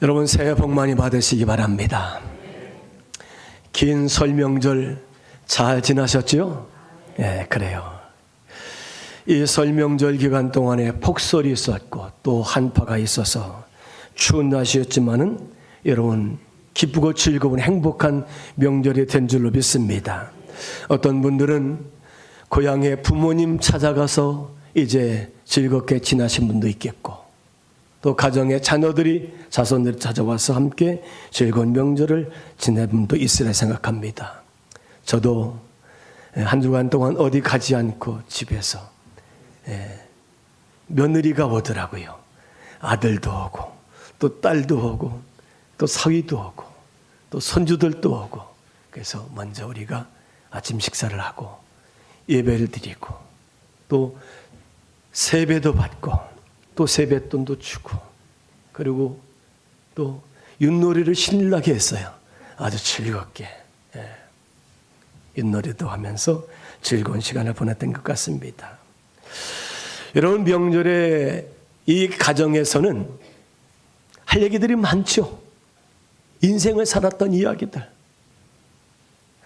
여러분 새해 복 많이 받으시기 바랍니다. 긴 설 명절 잘 지나셨죠? 예, 그래요. 이 설 명절 기간 동안에 폭설이 있었고 또 한파가 있어서 추운 날씨였지만은 여러분 기쁘고 즐거운 행복한 명절이 된 줄로 믿습니다. 어떤 분들은 고향에 부모님 찾아가서 이제 즐겁게 지나신 분도 있겠고, 또 가정의 자녀들이 자손들이 찾아와서 함께 즐거운 명절을 지낸 분도 있으리라 생각합니다. 저도 한 주간 동안 어디 가지 않고 집에서 며느리가 오더라고요. 아들도 오고 또 딸도 오고 또 사위도 오고 또 손주들도 오고, 그래서 먼저 우리가 아침 식사를 하고 예배를 드리고 또 세배도 받고 또 세뱃돈도 주고, 그리고 또 윷놀이를 신나게 했어요. 아주 즐겁게 윷놀이도 하면서 즐거운 시간을 보냈던 것 같습니다. 여러분 명절에 이 가정에서는 할 얘기들이 많죠. 인생을 살았던 이야기들.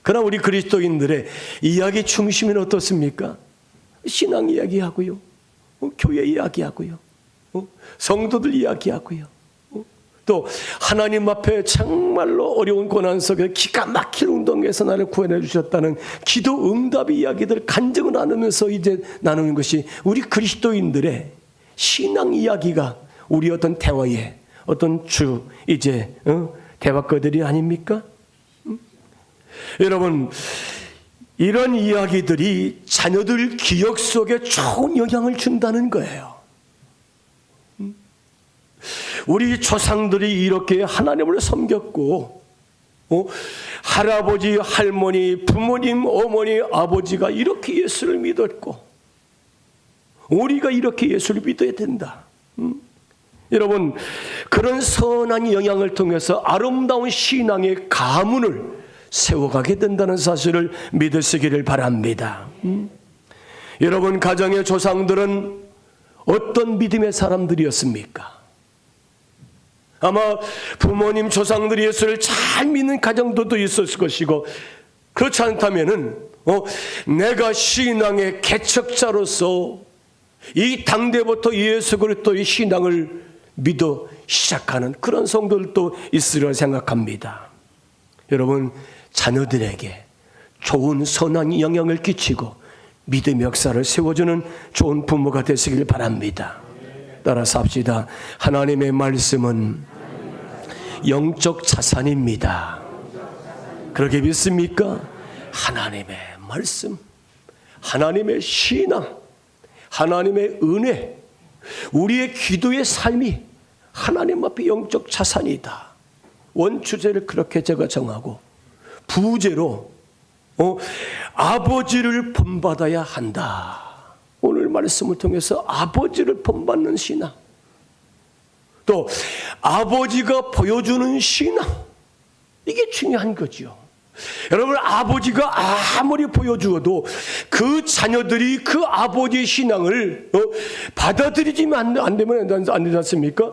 그러나 우리 그리스도인들의 이야기 중심은 어떻습니까? 신앙 이야기하고요, 교회 이야기하고요, 성도들 이야기하고요, 또 하나님 앞에 정말로 어려운 고난 속에 기가 막힌 운동에서 나를 구원해 주셨다는 기도 응답 이야기들 간증을 나누면서 이제 나누는 것이 우리 그리스도인들의 신앙 이야기가 우리 어떤 대화의 어떤 이제 대화거들이 아닙니까? 여러분, 이런 이야기들이 자녀들 기억 속에 좋은 영향을 준다는 거예요. 우리 조상들이 이렇게 하나님을 섬겼고, 할아버지, 할머니, 부모님, 어머니, 아버지가 이렇게 예수를 믿었고, 우리가 이렇게 예수를 믿어야 된다. 여러분, 그런 선한 영향을 통해서 아름다운 신앙의 가문을 세워가게 된다는 사실을 믿으시기를 바랍니다. 여러분 가정의 조상들은 어떤 믿음의 사람들이었습니까? 아마 부모님 조상들이 예수를 잘 믿는 가정들도 있었을 것이고, 그렇지 않다면은 내가 신앙의 개척자로서 이 당대부터 예수 그리스도의 신앙을 믿어 시작하는 그런 성도들도 있으리라 생각합니다. 여러분 자녀들에게 좋은 선한 영향을 끼치고 믿음의 역사를 세워주는 좋은 부모가 되시길 바랍니다. 따라서 합시다. 하나님의 말씀은 영적 자산입니다. 그렇게 믿습니까? 하나님의 말씀, 하나님의 신앙, 하나님의 은혜, 우리의 기도의 삶이 하나님 앞에 영적 자산이다. 원주제를 그렇게 제가 정하고 부제로 아버지를 본받아야 한다. 오늘 말씀을 통해서 아버지를 본받는 신앙, 또 아버지가 보여주는 신앙, 이게 중요한 거죠. 여러분 아버지가 아무리 보여주어도 그 자녀들이 그 아버지의 신앙을 받아들이지만 안 되지 않습니까?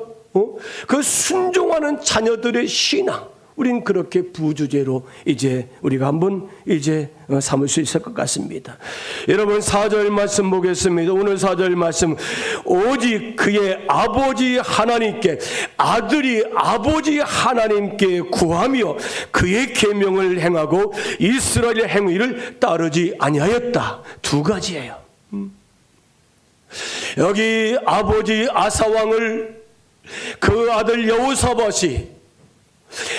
그 순종하는 자녀들의 신앙, 우린 그렇게 부주제로 이제 우리가 한번 이제 삼을 수 있을 것 같습니다. 여러분 4절 말씀 보겠습니다. 오늘 4절 말씀, 오직 그의 아버지 하나님께, 아들이 아버지 하나님께 구하며 그의 계명을 행하고 이스라엘의 행위를 따르지 아니하였다. 두 가지예요. 여기 아버지 아사왕을 그 아들 여호사밧이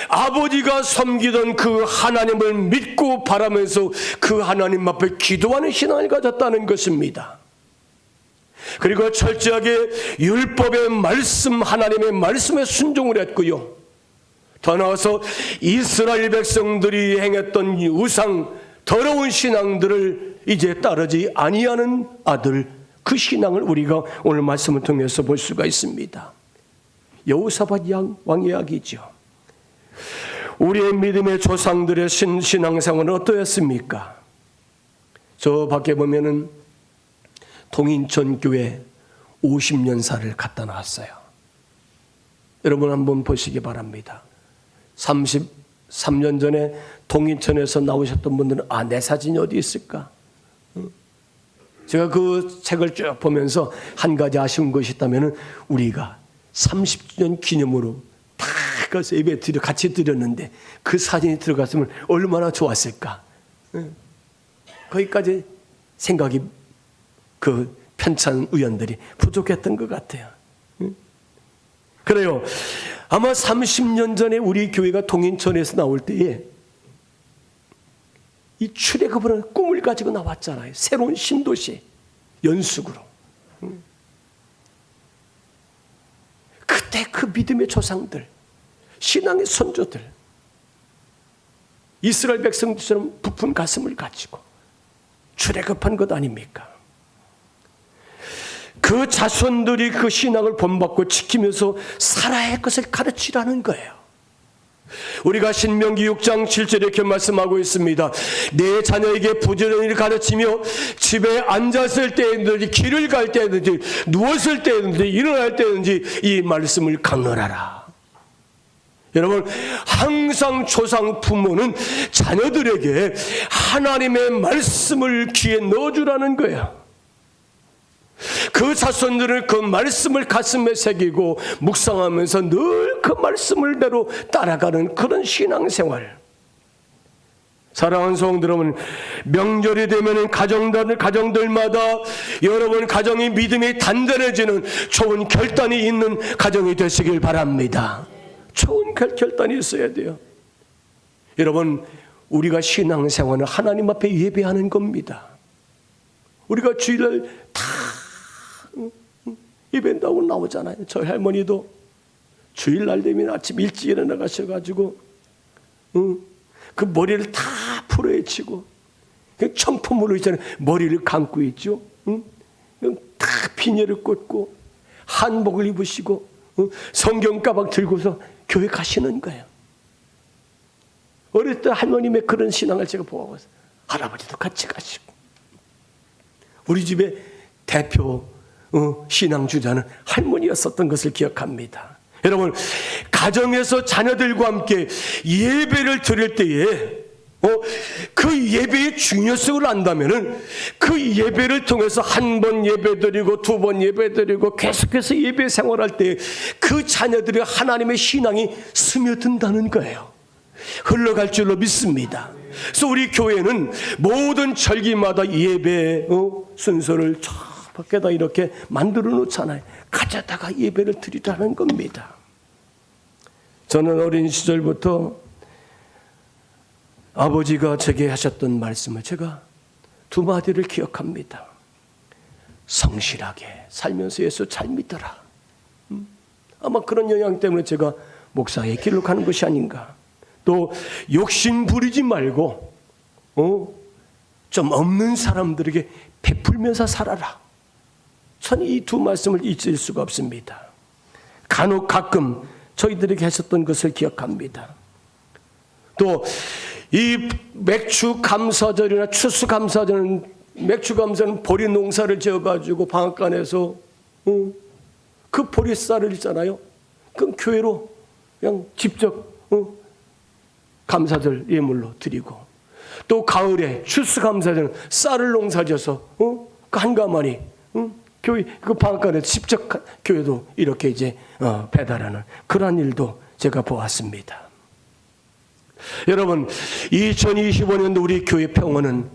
아버지가 섬기던 그 하나님을 믿고 바라면서 그 하나님 앞에 기도하는 신앙을 가졌다는 것입니다. 그리고 철저하게 율법의 말씀, 하나님의 말씀에 순종을 했고요. 더 나아가서 이스라엘 백성들이 행했던 우상 더러운 신앙들을 이제 따르지 아니하는 아들, 그 신앙을 우리가 오늘 말씀을 통해서 볼 수가 있습니다. 여호사밧 왕의 이야기죠. 우리의 믿음의 조상들의 신앙생활은 어떠했습니까? 저 밖에 보면은 동인천 교회 50년사를 갖다 놨어요. 여러분 한번 보시기 바랍니다. 33년 전에 동인천에서 나오셨던 분들은 내 사진이 어디 있을까? 제가 그 책을 쭉 보면서 한 가지 아쉬운 것이 있다면 우리가 30주년 기념으로 다 가서 예배 같이 드렸는데 그 사진이 들어갔으면 얼마나 좋았을까? 거기까지 생각이 그 편찬 의원들이 부족했던 것 같아요. 그래요. 아마 30년 전에 우리 교회가 동인천에서 나올 때에 이 출애굽이라는 꿈을 가지고 나왔잖아요. 새로운 신도시 연숙으로. 그때 그 믿음의 조상들, 신앙의 선조들, 이스라엘 백성들처럼 부푼 가슴을 가지고 출애굽한 것 아닙니까? 그 자손들이 그 신앙을 본받고 지키면서 살아야 할 것을 가르치라는 거예요. 우리가 신명기 6장 7절에 이렇게 말씀하고 있습니다. 내 자녀에게 부지런히 가르치며 집에 앉았을 때든지 길을 갈 때든지 누웠을 때든지 일어날 때든지 이 말씀을 강론하라. 여러분, 항상 조상 부모는 자녀들에게 하나님의 말씀을 귀에 넣어주라는 거예요. 그 자손들은 그 말씀을 가슴에 새기고 묵상하면서 늘 그 말씀을 대로 따라가는 그런 신앙생활. 사랑하는 성도 여러분, 명절이 되면 가정들마다 여러분 가정이 믿음이 단단해지는 좋은 결단이 있는 가정이 되시길 바랍니다. 좋은 결단이 있어야 돼요. 여러분, 우리가 신앙생활은 하나님 앞에 예배하는 겁니다. 우리가 주일날 다 예배한다고 나오잖아요. 저희 할머니도 주일날 되면 아침 일찍 일어나 가셔가지고 그 머리를 다 풀어헤치고 청포물로 있잖아요. 머리를 감고 있죠. 다 비녀를 꽂고 한복을 입으시고 성경 가방 들고서 교회 가시는 거예요. 어릴 때 할머님의 그런 신앙을 제가 보고 있어요. 할아버지도 같이 가시고. 우리 집의 대표 신앙주자는 할머니였었던 것을 기억합니다. 여러분, 가정에서 자녀들과 함께 예배를 드릴 때에 그 예배의 중요성을 안다면은 그 예배를 통해서 한 번 예배드리고 두 번 예배드리고 계속해서 예배 생활할 때 그 자녀들의 하나님의 신앙이 스며든다는 거예요. 흘러갈 줄로 믿습니다. 그래서 우리 교회는 모든 절기마다 예배 순서를 저 밖에다 이렇게 만들어 놓잖아요. 가져다가 예배를 드리라는 겁니다. 저는 어린 시절부터 아버지가 제게 하셨던 말씀을 제가 두 마디를 기억합니다. 성실하게 살면서 예수 잘 믿어라. 아마 그런 영향 때문에 제가 목사의 길로 가는 것이 아닌가. 또 욕심 부리지 말고 좀 없는 사람들에게 베풀면서 살아라. 저는 이 두 말씀을 잊을 수가 없습니다. 간혹 가끔 저희들에게 하셨던 것을 기억합니다. 또 이 맥주 감사절이나 추수 감사절은 맥주 감사는 보리 농사를 지어가지고 방앗간에서 그 보리쌀을 있잖아요. 그 교회로 그냥 직접 감사절 예물로 드리고, 또 가을에 추수 감사절은 쌀을 농사져서 그 한가마니 교회 그 방앗간에 직접 교회도 이렇게 이제 배달하는 그러한 일도 제가 보았습니다. 여러분, 2025년도 우리 교회 표원은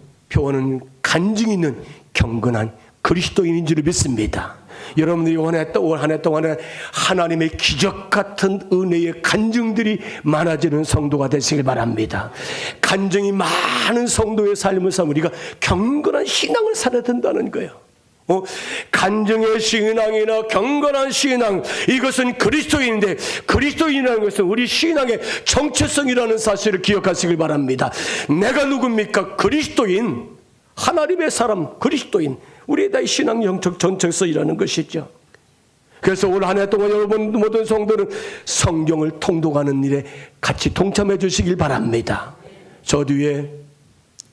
간증 있는 경건한 그리스도인인 줄 믿습니다. 여러분들이 올 한 해 동안에 하나님의 기적 같은 은혜의 간증들이 많아지는 성도가 되시길 바랍니다. 간증이 많은 성도의 삶을 우리가 경건한 신앙을 살아야 된다는 거예요. 간증의 신앙이나 경건한 신앙, 이것은 그리스도인인데 그리스도인이라는 것은 우리 신앙의 정체성이라는 사실을 기억하시길 바랍니다. 내가 누굽니까? 그리스도인, 하나님의 사람, 그리스도인, 우리의 다 신앙 영적 정체성이라는 것이죠. 그래서 올 한 해 동안 여러분 모든 성도는 성경을 통독하는 일에 같이 동참해 주시길 바랍니다. 저 뒤에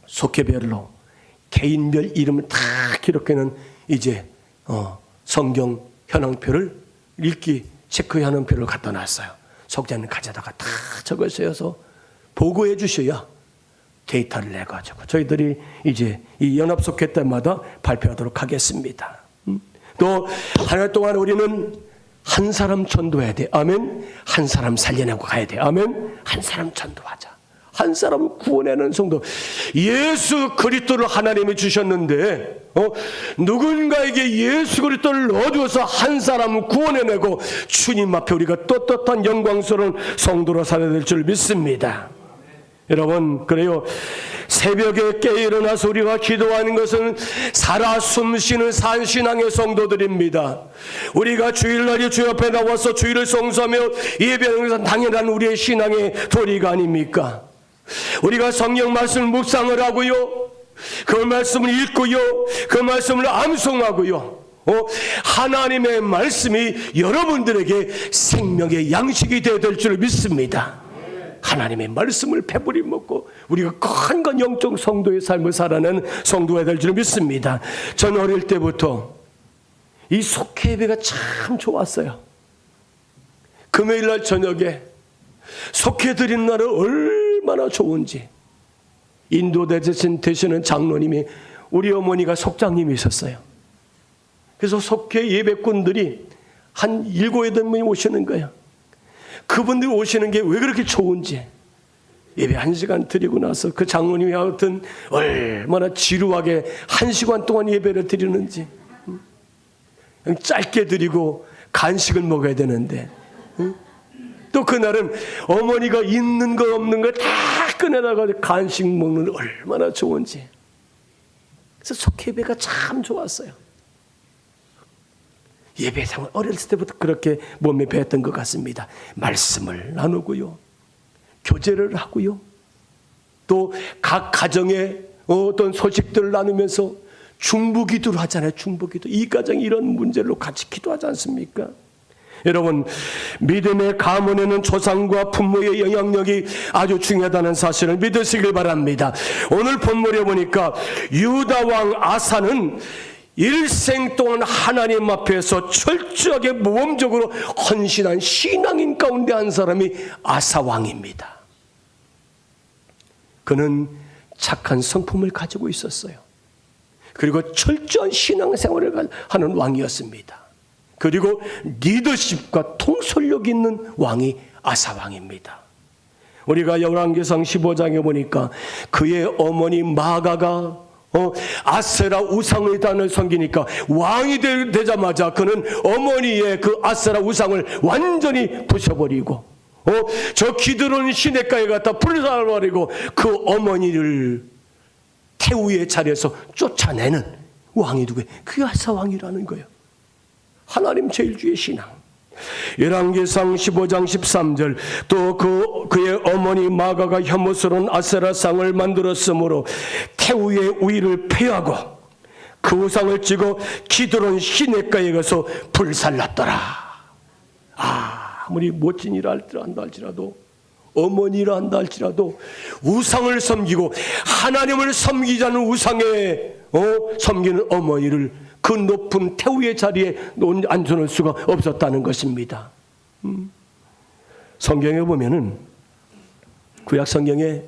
속회별로 개인별 이름을 다 기록해놓은 이제 성경 현황표를 읽기 체크하는 표를 갖다 놨어요. 속자는 가져다가 다 적어서 보고해 주셔야 데이터를 내가지고 저희들이 이제 이 연합속회 때마다 발표하도록 하겠습니다. 또 한 해 동안 우리는 한 사람 전도해야 돼. 아멘. 한 사람 살려내고 가야 돼. 아멘. 한 사람 전도하자. 한 사람을 구원하는 성도. 예수 그리스도를 하나님이 주셨는데 누군가에게 예수 그리스도를 넣어주어서 한 사람을 구원해내고 주님 앞에 우리가 떳떳한 영광스러운 성도로 살아야 될 줄 믿습니다. 여러분, 그래요. 새벽에 깨 일어나서 우리가 기도하는 것은 살아 숨쉬는 산신앙의 성도들입니다. 우리가 주일날에 주 옆에 나와서 주일을 성수하며 예배하는 것은 당연한 우리의 신앙의 도리가 아닙니까? 우리가 성경 말씀을 묵상을 하고요, 그 말씀을 읽고요, 그 말씀을 암송하고요, 하나님의 말씀이 여러분들에게 생명의 양식이 되어야 될 줄 믿습니다. 하나님의 말씀을 배부리 먹고 우리가 강한 영적 성도의 삶을 살아내는 성도가 될 줄 믿습니다. 저는 어릴 때부터 이 속회 예배가 참 좋았어요. 금요일날 저녁에 속회 드리는 날은 얼마나 좋은지. 인도 되시는 장로님이 우리 어머니가 속장님이셨어요. 그래서 속회 예배꾼들이 한 7, 8명이 오시는 거예요. 그분들이 오시는 게 왜 그렇게 좋은지. 예배 1시간 드리고 나서 그 장로님이 하여튼 얼마나 지루하게 1시간 동안 예배를 드리는지. 그냥 짧게 드리고 간식을 먹어야 되는데. 또 그날은 어머니가 있는 거 없는 거 다 꺼내다가 간식 먹는 얼마나 좋은지. 그래서 속예배가 참 좋았어요. 예배 생활 어렸을 때부터 그렇게 몸에 배웠던 것 같습니다. 말씀을 나누고요, 교제를 하고요, 또 각 가정의 어떤 소식들을 나누면서 중보기도를 하잖아요. 중보기도. 이 가정이 이런 문제로 같이 기도하지 않습니까? 여러분, 믿음의 가문에는 조상과 부모의 영향력이 아주 중요하다는 사실을 믿으시길 바랍니다. 오늘 본문에 보니까 유다 왕 아사는 일생 동안 하나님 앞에서 철저하게 모범적으로 헌신한 신앙인 가운데 한 사람이 아사 왕입니다. 그는 착한 성품을 가지고 있었어요. 그리고 철저한 신앙생활을 하는 왕이었습니다. 그리고 리더십과 통솔력 있는 왕이 아사 왕입니다. 우리가 열왕기상 15장에 보니까 그의 어머니 마가가 아세라 우상의 단을 섬기니까 왕이 되자마자 그는 어머니의 그 아세라 우상을 완전히 부셔버리고 저 기드론 시냇가에 갖다 불살라버리고 그 어머니를 태우의 자리에서 쫓아내는 왕이 누구예요? 그게 아사 왕이라는 거예요. 하나님 제일주의 신앙. 열왕기상 15장 13절 또 그의 어머니 마가가 혐오스러운 아세라상을 만들었으므로 태우의 우위를 폐하고 그 우상을 찍어 기드론 시냇가에 가서 불살랐더라. 아무리 멋진 일을 한다 할지라도, 어머니라 한다 할지라도 우상을 섬기고 하나님을 섬기지 않는 우상에 섬기는 어머니를 그 높은 태우의 자리에 앉혀놓을 수가 없었다는 것입니다. 성경에 보면은, 구약 성경에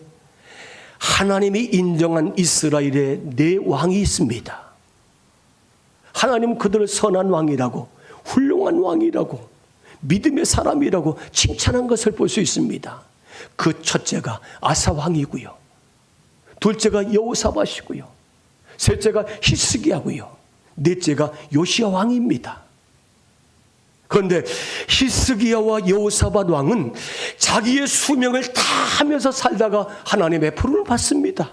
하나님이 인정한 이스라엘의 4왕이 있습니다. 하나님은 그들을 선한 왕이라고, 훌륭한 왕이라고, 믿음의 사람이라고 칭찬한 것을 볼 수 있습니다. 그 첫째가 아사 왕이고요, 둘째가 여호사밧이고요, 셋째가 히스기야고요, 넷째가 요시야 왕입니다. 그런데 히스기야와 여호사밧 왕은 자기의 수명을 다 하면서 살다가 하나님의 부름을 받습니다.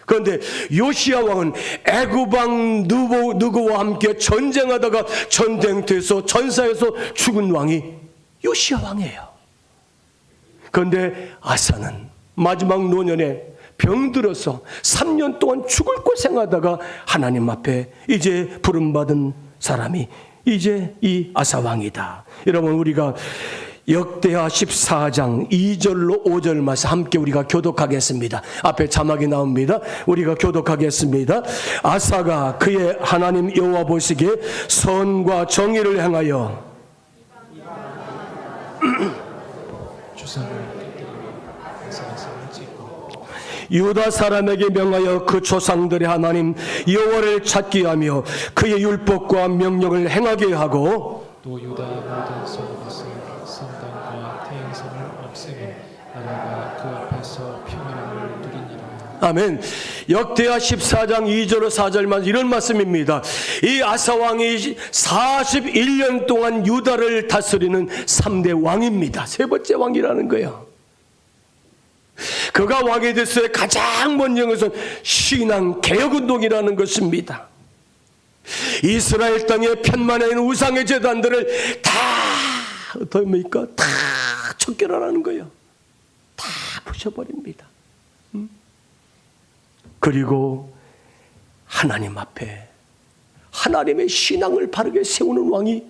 그런데 요시야 왕은 애굽 왕 느고와 함께 전쟁하다가 전쟁터에서 전사에서 죽은 왕이 요시야 왕이에요. 그런데 아사는 마지막 노년에 병들어서 3년 동안 죽을 고생하다가 하나님 앞에 이제 부름받은 사람이 이제 이 아사 왕이다. 여러분, 우리가 역대하 14장 2절로 5절 말씀 함께 우리가 교독하겠습니다. 앞에 자막이 나옵니다. 우리가 교독하겠습니다. 아사가 그의 하나님 여호와 보시기에 선과 정의를 행하여 주상을 깨뜨리며 아세라상을 찍고 유다 사람에게 명하여 그 조상들의 하나님 여호와를 찾게 하며 그의 율법과 명령을 행하게 하고 또 유다 모든 성읍에서 성당과 태행성을 없애며 나라가 그 앞에서 평안함을 누리니라. 아멘. 역대하 14장 2절로 4절만 이런 말씀입니다. 이 아사 왕이 41년 동안 유다를 다스리는 3대 왕입니다. 세 번째 왕이라는 거예요. 그가 왕이 됐을 때 가장 먼저 것은 신앙 개혁운동이라는 것입니다. 이스라엘 땅에 편만해 있는 우상의 제단들을 다 어떻습니까? 다 척결하라는 거예요. 다 부셔버립니다. 그리고 하나님 앞에 하나님의 신앙을 바르게 세우는 왕이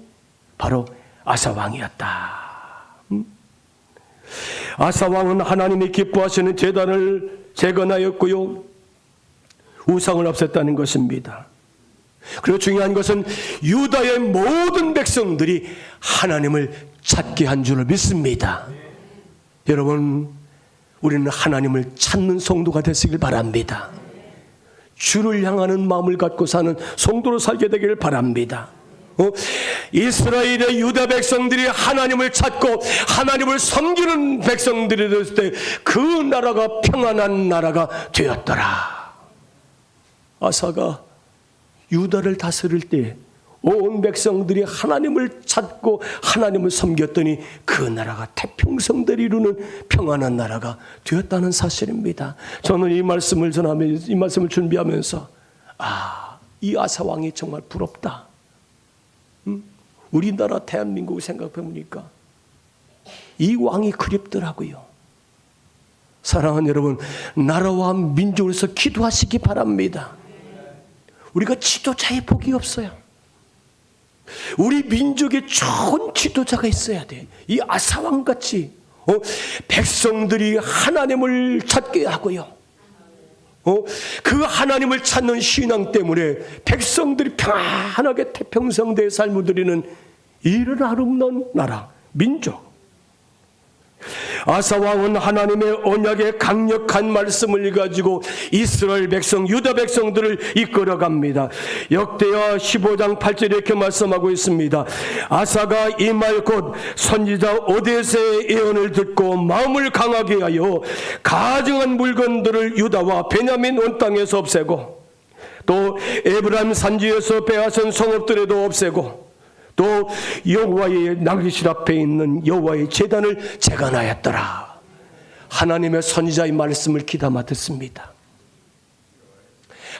바로 아사 왕이었다. 아사 왕은 하나님이 기뻐하시는 제단을 재건하였고요, 우상을 없앴다는 것입니다. 그리고 중요한 것은 유다의 모든 백성들이 하나님을 찾게 한 줄을 믿습니다. 여러분, 우리는 하나님을 찾는 성도가 되시길 바랍니다. 주를 향하는 마음을 갖고 사는 성도로 살게 되기를 바랍니다. 이스라엘의 유다 백성들이 하나님을 찾고 하나님을 섬기는 백성들이 됐을 때 그 나라가 평안한 나라가 되었더라. 아사가 유다를 다스릴 때 온 백성들이 하나님을 찾고 하나님을 섬겼더니 그 나라가 태평성들이 이루는 평안한 나라가 되었다는 사실입니다. 저는 이 말씀을 전하면서, 이 말씀을 준비하면서 이 아사 왕이 정말 부럽다. 우리나라 대한민국을 생각해 보니까 이 왕이 그립더라고요. 사랑하는 여러분, 나라와 민족을 위해서 기도하시기 바랍니다. 우리가 지도자의 복이 없어요. 우리 민족에 좋은 지도자가 있어야 돼. 이 아사왕같이 백성들이 하나님을 찾게 하고요, 그 하나님을 찾는 신앙 때문에 백성들이 평안하게 태평성대의 삶을 누리는 이런 아름다운 나라, 민족. 아사 왕은 하나님의 언약의 강력한 말씀을 가지고 이스라엘 백성, 유다 백성들을 이끌어갑니다. 역대하 15장 8절에 이렇게 말씀하고 있습니다. 아사가 이 말 곧 선지자 오데스의 예언을 듣고 마음을 강하게 하여 가증한 물건들을 유다와 베냐민 온 땅에서 없애고, 또 에브라임 산지에서 빼앗은 성읍들에도 없애고, 또 여호와의 나귀실 앞에 있는 여호와의 제단을 재건하였더라. 하나님의 선지자의 말씀을 귀담아 듣습니다.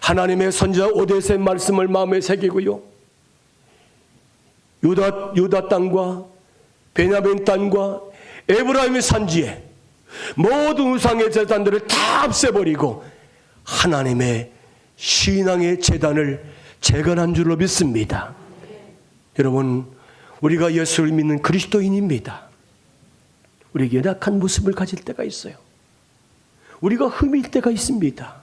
하나님의 선지자 오데스의 말씀을 마음에 새기고요, 유다 땅과 베냐민 땅과 에브라임의 산지에 모든 우상의 제단들을 다 없애버리고 하나님의 신앙의 제단을 재건한 줄로 믿습니다. 여러분, 우리가 예수를 믿는 그리스도인입니다. 우리에게 연약한 모습을 가질 때가 있어요. 우리가 흠일 때가 있습니다.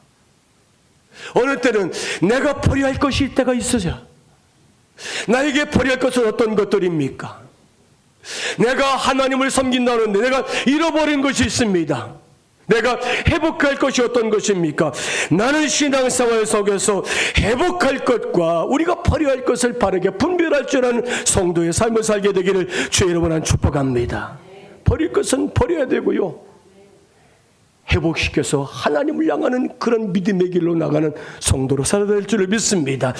어느 때는 내가 버려야 할 것일 때가 있어요. 나에게 버려야 할 것은 어떤 것들입니까? 내가 하나님을 섬긴다는데 내가 잃어버린 것이 있습니다. 내가 회복할 것이 어떤 것입니까? 나는 신앙생활 속에서 회복할 것과 우리가 버려야 할 것을 바르게 분별할 줄 아는 성도의 삶을 살게 되기를 주의 이름으로 축복합니다. 버릴 것은 버려야 되고요, 회복시켜서 하나님을 향하는 그런 믿음의 길로 나가는 성도로 살아야 될 줄을 믿습니다.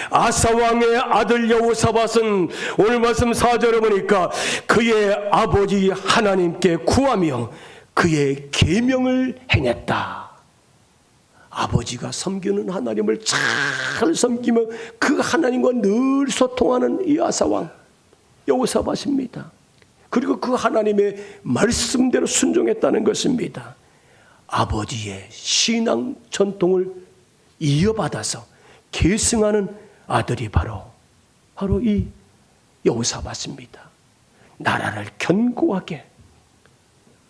아사 왕의 아들 여호사밧은 오늘 말씀 4절에 보니까 그의 아버지 하나님께 구하며 그의 계명을 행했다. 아버지가 섬기는 하나님을 잘 섬기며 그 하나님과 늘 소통하는 이 아사왕 여호사밧입니다. 그리고 그 하나님의 말씀대로 순종했다는 것입니다. 아버지의 신앙 전통을 이어받아서 계승하는 아들이 바로 이 여호사밧입니다. 나라를 견고하게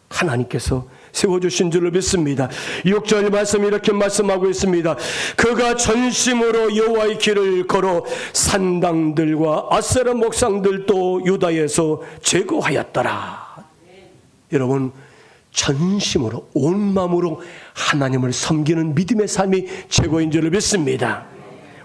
하나님께서 세워주신 줄로 믿습니다. 6절 말씀 이렇게 말씀하고 있습니다. 그가 전심으로 여호와의 길을 걸어 산당들과 아세라 목상들도 유다에서 제거하였더라. 여러분, 전심으로 온 마음으로 하나님을 섬기는 믿음의 삶이 최고인 줄을 믿습니다.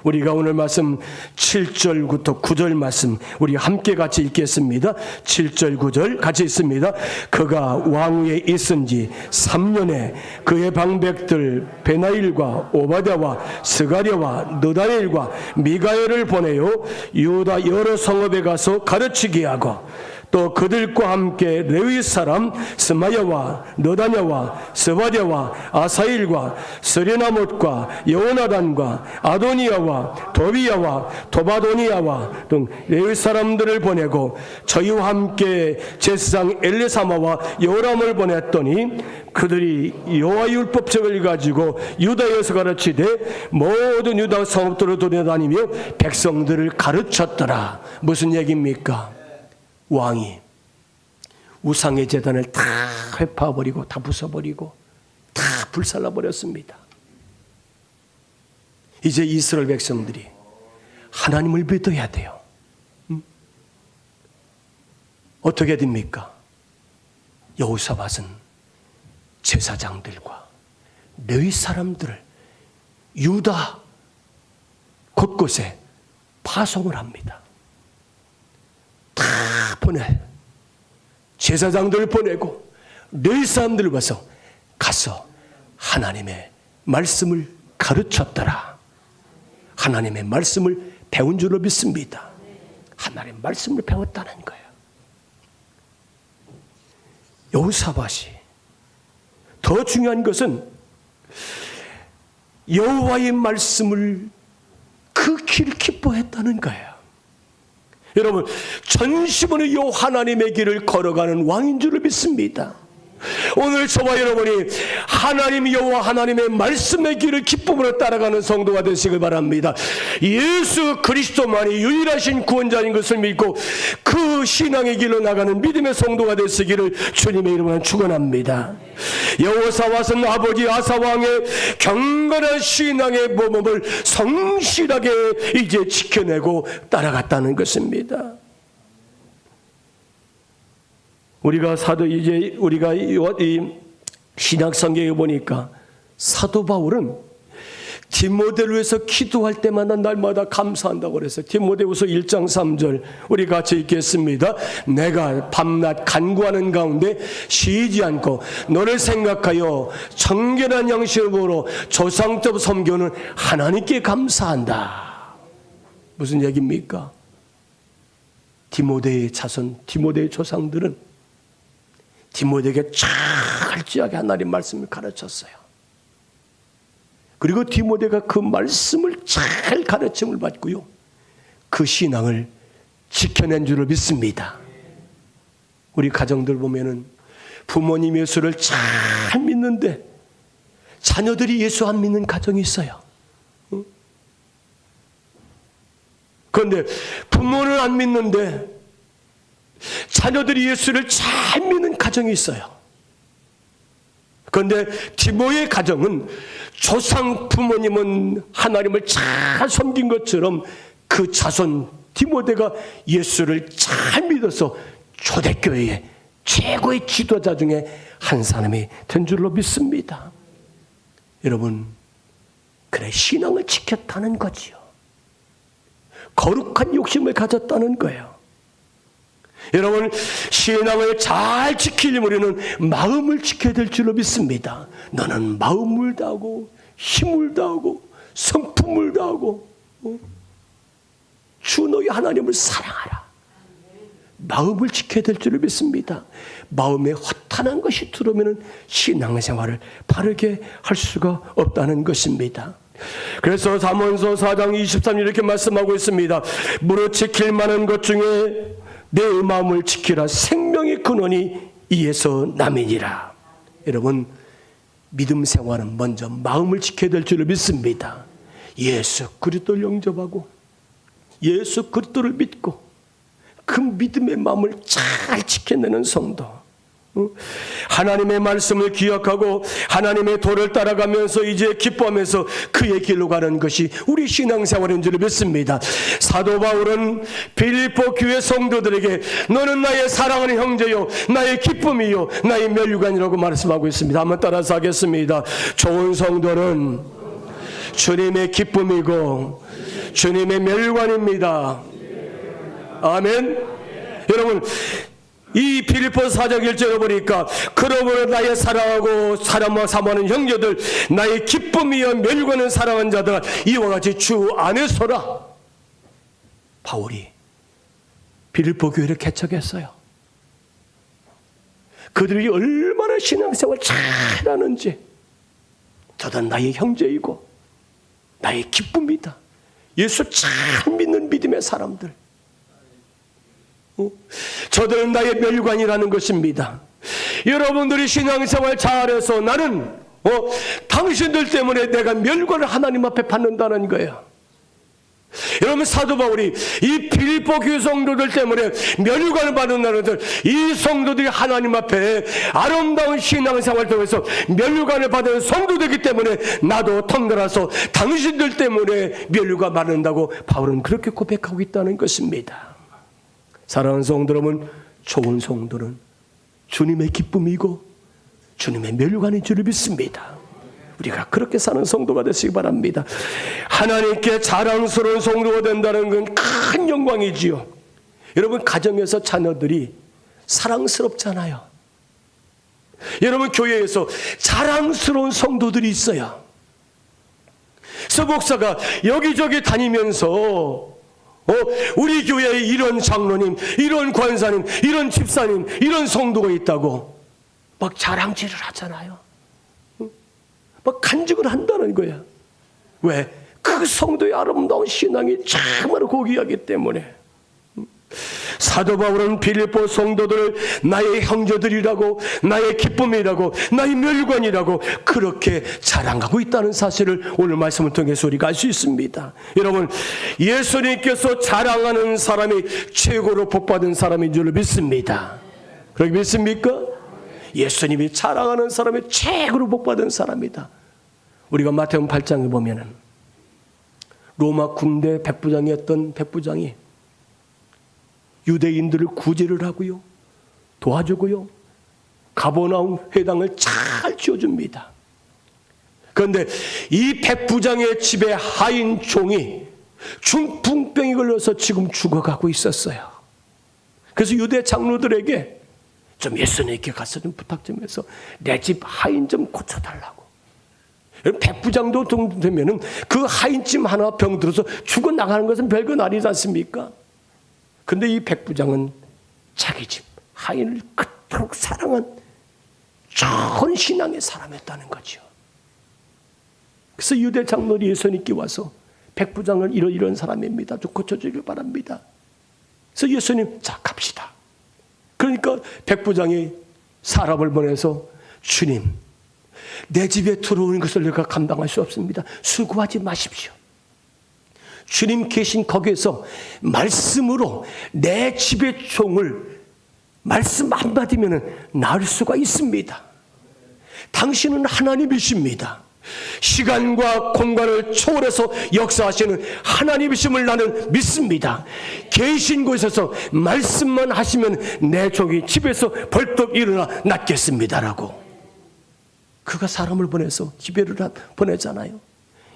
우리가 오늘 말씀 7절부터 9절 말씀 우리 함께 같이 읽겠습니다. 7절 9절 같이 읽습니다. 그가 왕위에 있은 지 3년에 그의 방백들 베나일과 오바댜와 스가랴와 느다넬과 미가엘을 보내요 유다 여러 성읍에 가서 가르치게 하고 또 그들과 함께 레위 사람 스마야와 느다냐와 스바랴와 아사일과 스레나못과 여호나단과 아도니아와 도비야와 도바도니아와 등 레위 사람들을 보내고 저희와 함께 제사장 엘레사마와 요람을 보냈더니 그들이 여호와 율법책을 가지고 유다에서 가르치되 모든 유다 성읍들을 돌아다니며 백성들을 가르쳤더라. 무슨 얘기입니까? 왕이 우상의 제단을 다 회파버리고 다 부숴버리고 다 불살라버렸습니다. 이제 이스라엘 백성들이 하나님을 믿어야 돼요. 어떻게 됩니까? 여호사밧은 제사장들과 레위 사람들을 유다 곳곳에 파송을 합니다. 다 보내. 제사장들을 보내고 레위 사람들을 가서 하나님의 말씀을 가르쳤더라. 하나님의 말씀을 배운 줄로 믿습니다. 하나님의 말씀을 배웠다는 거예요. 여호사밧이 더 중요한 것은 여호와의 말씀을 극히 기뻐했다는 거예요. 여러분, 전심으로 요 하나님의 길을 걸어가는 왕인 줄을 믿습니다. 오늘 저와 여러분이 하나님 여호와 하나님의 말씀의 길을 기쁨으로 따라가는 성도가 되시길 바랍니다. 예수 그리스도만이 유일하신 구원자인 것을 믿고 그 신앙의 길로 나가는 믿음의 성도가 되시기를 주님의 이름으로 축원합니다. 여호사밧은 아버지 아사 왕의 경건한 신앙의 모범을 성실하게 이제 지켜내고 따라갔다는 것입니다. 우리가 이 신약 성경에 보니까 사도 바울은 디모데를 위해서 기도할 때마다 날마다 감사한다고 그래서 디모데후서 1장 3절 우리 같이 읽겠습니다. 내가 밤낮 간구하는 가운데 쉬지 않고 너를 생각하여 청결한 양심으로 조상적 섬기는 하나님께 감사한다. 무슨 얘기입니까? 디모데의 자손, 디모데의 조상들은 디모데에게 철저하게 하나님 말씀을 가르쳤어요. 그리고 디모데가 그 말씀을 잘 가르침을 받고요, 그 신앙을 지켜낸 줄을 믿습니다. 우리 가정들 보면은 부모님 예수를 잘 믿는데 자녀들이 예수 안 믿는 가정이 있어요. 그런데 부모는 안 믿는데 자녀들이 예수를 잘 믿는 가정이 있어요. 그런데 디모의 가정은 조상 부모님은 하나님을 잘 섬긴 것처럼 그 자손 디모데가 예수를 잘 믿어서 초대교회의 최고의 지도자 중에 한 사람이 된 줄로 믿습니다. 여러분, 그래 신앙을 지켰다는 거지요. 거룩한 욕심을 가졌다는 거예요. 여러분, 신앙을 잘 지키려면 우리는 마음을 지켜야 될 줄로 믿습니다. 너는 마음을 다하고 힘을 다하고 성품을 다하고 주 너희 하나님을 사랑하라. 마음을 지켜야 될 줄로 믿습니다. 마음에 허탄한 것이 들어오면 신앙생활을 바르게 할 수가 없다는 것입니다. 그래서 잠언서 4장 23절 이렇게 말씀하고 있습니다. 무릇 지킬 만한 것 중에 내 마음을 지키라. 생명의 근원이 이에서 남이니라. 여러분, 믿음 생활은 먼저 마음을 지켜야 될 줄을 믿습니다. 예수 그리스도를 영접하고 예수 그리스도를 믿고 그 믿음의 마음을 잘 지켜내는 성도, 하나님의 말씀을 기억하고 하나님의 도를 따라가면서 이제 기뻐하면서 그의 길로 가는 것이 우리 신앙생활인 줄 믿습니다. 사도 바울은 빌립보 교회 성도들에게 너는 나의 사랑하는 형제요 나의 기쁨이요 나의 멸류관이라고 말씀하고 있습니다. 한번 따라서 하겠습니다. 좋은 성도는 주님의 기쁨이고 주님의 멸류관입니다. 아멘. 여러분, 이 빌립보서 4장 1절에 보니까 그러므로 나의 사랑하고 사모하는 형제들 나의 기쁨이여 멸류관을 사랑하는 자들아 이와 같이 주 안에서라. 바울이 빌립보 교회를 개척했어요. 그들이 얼마나 신앙생활 잘하는지. 저들은 나의 형제이고 나의 기쁨이다. 예수 참 믿는 믿음의 사람들. 저들은 나의 멸류관이라는 것입니다. 여러분들이 신앙생활 잘해서 나는 당신들 때문에 내가 멸류관을 하나님 앞에 받는다는 거예요. 여러분, 사도 바울이 이 빌립보 교회 성도들 때문에 멸류관을 받는다는 것은 이 성도들이 하나님 앞에 아름다운 신앙생활을 통해서 멸류관을 받은 성도들이기 때문에 나도 통달아서 당신들 때문에 멸류관 받는다고 바울은 그렇게 고백하고 있다는 것입니다. 사랑하는 성도 여러분, 좋은 성도는 주님의 기쁨이고 주님의 멸류관인 줄 믿습니다. 우리가 그렇게 사는 성도가 되시기 바랍니다. 하나님께 자랑스러운 성도가 된다는 건 큰 영광이지요. 여러분, 가정에서 자녀들이 사랑스럽잖아요. 여러분, 교회에서 자랑스러운 성도들이 있어요. 서목사가 여기저기 다니면서 우리 교회에 이런 장로님, 이런 권사님, 이런 집사님, 이런 성도가 있다고 막 자랑질을 하잖아요. 막 간증을 한다는 거야. 왜? 그 성도의 아름다운 신앙이 참으로 고귀하기 때문에. 사도 바울은 빌립보 성도들을 나의 형제들이라고, 나의 기쁨이라고, 나의 멸류관이라고 그렇게 자랑하고 있다는 사실을 오늘 말씀을 통해서 우리가 알 수 있습니다. 여러분, 예수님께서 자랑하는 사람이 최고로 복받은 사람인 줄 믿습니다. 그렇게 믿습니까? 예수님이 자랑하는 사람이 최고로 복받은 사람이다. 우리가 마태복음 8장에 보면은 로마 군대 백부장이었던 백부장이 유대인들을 구제를 하고요, 도와주고요, 가버나움 회당을 잘 지어줍니다. 그런데 이 백부장의 집에 하인 종이 중풍병이 걸려서 지금 죽어가고 있었어요. 그래서 유대 장로들에게 좀 예수님께 가서 좀 부탁 좀 해서 내 집 하인 좀 고쳐달라고. 백부장도 정도 되면은 그 하인찜 하나 병 들어서 죽어 나가는 것은 별거 아니지 않습니까? 근데 이 백부장은 자기 집 하인을 그토록 사랑한 좋은 신앙의 사람이었다는 거죠. 그래서 유대 장로들이 예수님께 와서 백부장은 이런 사람입니다. 좀 고쳐주길 바랍니다. 그래서 예수님, 자 갑시다. 그러니까 백부장이 사람을 보내서 주님, 내 집에 들어오는 것을 내가 감당할 수 없습니다. 수고하지 마십시오. 주님 계신 거기에서 말씀으로 내 집의 종을 말씀 한마디면 나을 수가 있습니다. 당신은 하나님이십니다. 시간과 공간을 초월해서 역사하시는 하나님이심을 나는 믿습니다. 계신 곳에서 말씀만 하시면 내 종이 집에서 벌떡 일어나 낫겠습니다라고. 그가 사람을 보내서 기별을 보내잖아요.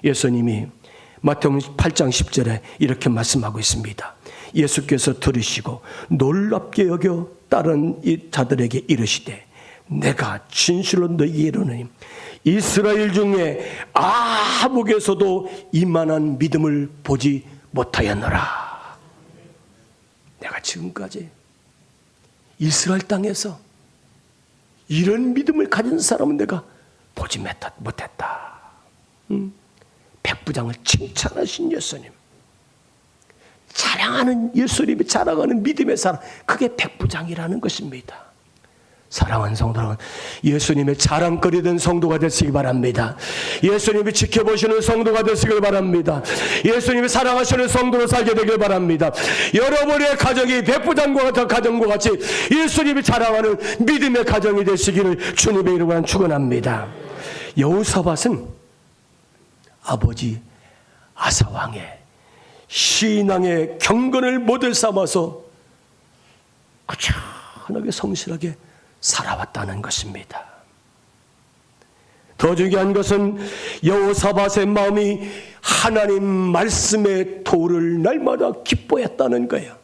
예수님이 마태복음 8장 10절에 이렇게 말씀하고 있습니다. 예수께서 들으시고 놀랍게 여겨 다른 이 자들에게 이르시되 내가 진실로 너희에게 이르노니 이스라엘 중에 아무에게서도 이만한 믿음을 보지 못하였노라. 내가 지금까지 이스라엘 땅에서 이런 믿음을 가진 사람은 내가 보지 못했다. 백부장을 칭찬하신 예수님, 자랑하는 예수님이 자랑하는 믿음의 사람, 그게 백부장이라는 것입니다. 사랑하는 성도 여러분, 예수님의 자랑거리 된 성도가 되시기 바랍니다. 예수님이 지켜보시는 성도가 되시길 바랍니다. 예수님이 사랑하시는 성도로 살게 되길 바랍니다. 여러분의 가정이 백부장과 같은 가정과 같이 예수님이 자랑하는 믿음의 가정이 되시기를 주님의 이름으로 축원합니다. 여호사밧은 아버지 아사왕의 신앙의 경건을 모델 삼아서 꾸준하게 성실하게 살아왔다는 것입니다. 더 중요한 것은 여호사밧의 마음이 하나님 말씀의 도를 날마다 기뻐했다는 거예요.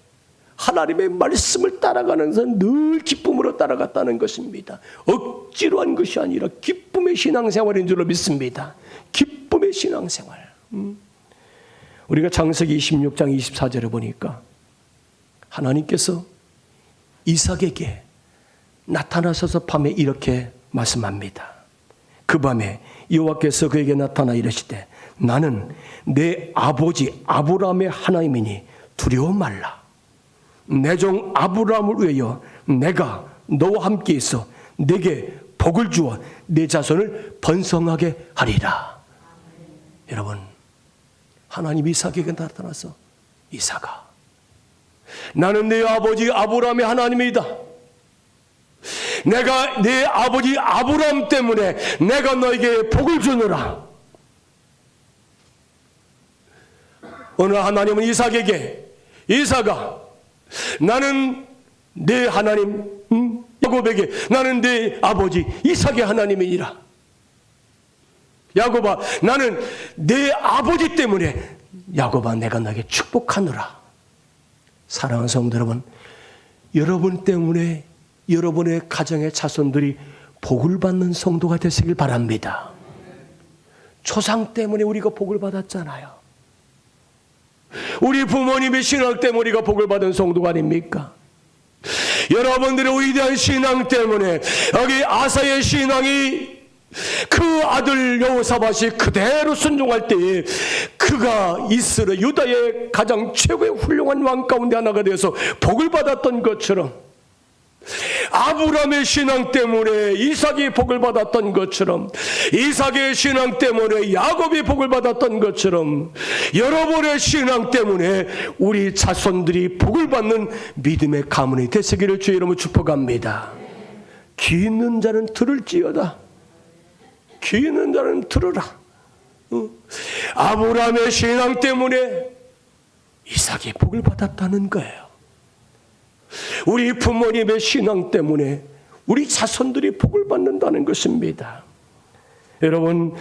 하나님의 말씀을 따라가면서 늘 기쁨으로 따라갔다는 것입니다. 억지로 한 것이 아니라 기쁨의 신앙생활인 줄로 믿습니다. 기쁨의 신앙생활. 우리가 창세기 26장 24절에 보니까 하나님께서 이삭에게 나타나셔서 밤에 이렇게 말씀합니다. 그 밤에 여호와께서 그에게 나타나 이르시되 나는 내 아버지 아브라함의 하나님이니 두려워 말라. 내 종 아브라함을 위하여 내가 너와 함께 있어 내게 복을 주어 내 자손을 번성하게 하리라. 여러분, 하나님 이삭에게 나타나서 이삭아, 나는 내 아버지 아브라함의 하나님이다. 내가 내 아버지 아브라함 때문에 내가 너에게 복을 주노라. 오늘 하나님은 이삭에게 이삭아, 나는 내 하나님 야곱에게 나는 내 아버지 이삭의 하나님이니라. 야곱아, 나는 내 아버지 때문에 야곱아 내가 너에게 축복하노라. 사랑하는 성도 여러분, 여러분 때문에 여러분의 가정의 자손들이 복을 받는 성도가 되시길 바랍니다. 조상 때문에 우리가 복을 받았잖아요. 우리 부모님의 신앙 때문에 우리가 복을 받은 성도가 아닙니까? 여러분들의 위대한 신앙 때문에 여기 아사의 신앙이 그 아들 여호사밧이 그대로 순종할 때에 그가 이스라엘 유다의 가장 최고의 훌륭한 왕 가운데 하나가 되어서 복을 받았던 것처럼, 아브라함의 신앙 때문에 이삭이 복을 받았던 것처럼, 이삭의 신앙 때문에 야곱이 복을 받았던 것처럼, 여러분의 신앙 때문에 우리 자손들이 복을 받는 믿음의 가문이 되시기를 주의 이름으로 축복합니다. 귀 있는 자는 들을지어다. 귀 있는 자는 들으라. 아브라함의 신앙 때문에 이삭이 복을 받았다는 거예요. 우리 부모님의 신앙 때문에 우리 자손들이 복을 받는다는 것입니다. 여러분,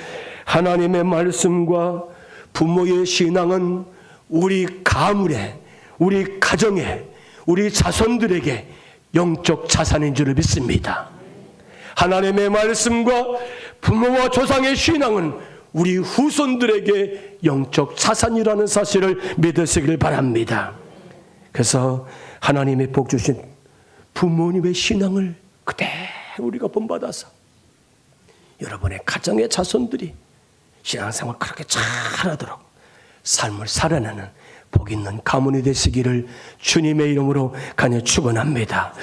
하나님의 말씀과 부모의 신앙은 우리 가문에, 우리 가정에, 우리 자손들에게 영적 자산인 줄을 믿습니다. 하나님의 말씀과 부모와 조상의 신앙은 우리 후손들에게 영적 자산이라는 사실을 믿으시길 바랍니다. 그래서 하나님의 복 주신 부모님의 신앙을 그대로 우리가 본받아서 여러분의 가정의 자손들이 신앙생활 그렇게 잘하도록 삶을 살아내는 복 있는 가문이 되시기를 주님의 이름으로 간절히 축원합니다.